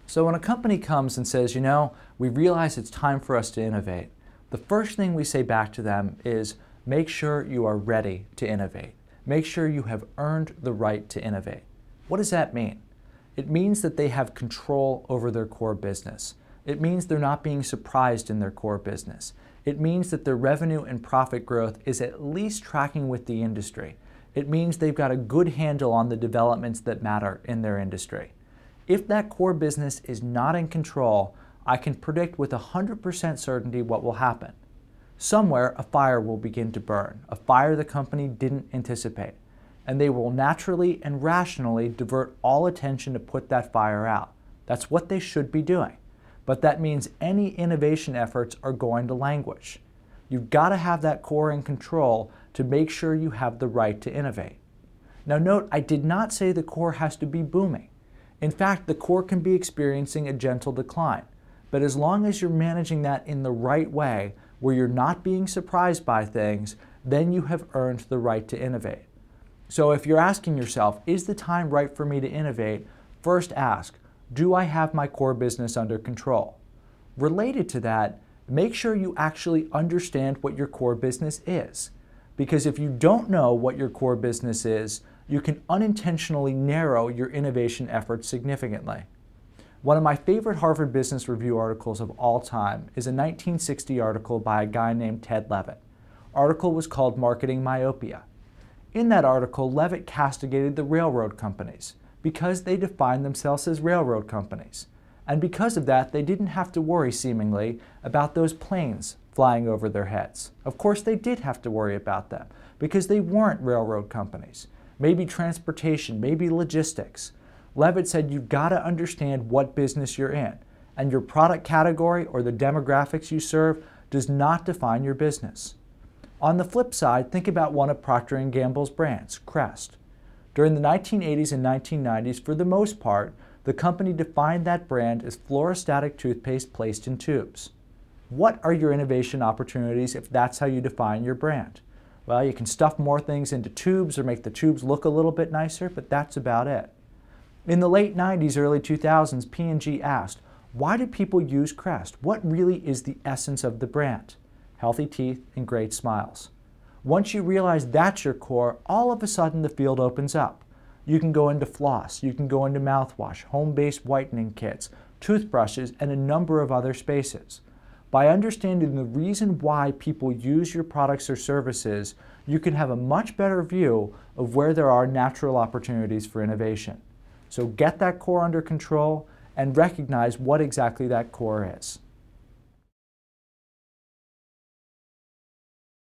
So when a company comes and says, we realize it's time for us to innovate, the first thing we say back to them is, make sure you are ready to innovate. Make sure you have earned the right to innovate. What does that mean? It means that they have control over their core business. It means they're not being surprised in their core business. It means that their revenue and profit growth is at least tracking with the industry. It means they've got a good handle on the developments that matter in their industry. If that core business is not in control, I can predict with 100% certainty what will happen. Somewhere a fire will begin to burn, a fire the company didn't anticipate, and they will naturally and rationally divert all attention to put that fire out. That's what they should be doing. But that means any innovation efforts are going to languish. You've got to have that core in control to make sure you have the right to innovate. Now note, I did not say the core has to be booming. In fact, the core can be experiencing a gentle decline. But as long as you're managing that in the right way, where you're not being surprised by things, then you have earned the right to innovate. So if you're asking yourself, is the time right for me to innovate? First ask, do I have my core business under control? Related to that, make sure you actually understand what your core business is. Because if you don't know what your core business is, you can unintentionally narrow your innovation efforts significantly. One of my favorite Harvard Business Review articles of all time is a 1960 article by a guy named Ted Levitt. The article was called Marketing Myopia. In that article, Levitt castigated the railroad companies because they defined themselves as railroad companies. And because of that, they didn't have to worry, seemingly, about those planes flying over their heads. Of course, they did have to worry about them because they weren't railroad companies. Maybe transportation, maybe logistics. Levitt said you've got to understand what business you're in, and your product category or the demographics you serve does not define your business. On the flip side, think about one of Procter & Gamble's brands, Crest. During the 1980s and 1990s, for the most part, the company defined that brand as fluorostatic toothpaste placed in tubes. What are your innovation opportunities if that's how you define your brand? Well, you can stuff more things into tubes or make the tubes look a little bit nicer, but that's about it. In the late 90s, early 2000s, P&G asked, why do people use Crest? What really is the essence of the brand? Healthy teeth and great smiles. Once you realize that's your core, all of a sudden the field opens up. You can go into floss, you can go into mouthwash, home-based whitening kits, toothbrushes, and a number of other spaces. By understanding the reason why people use your products or services, you can have a much better view of where there are natural opportunities for innovation. So get that core under control and recognize what exactly that core is.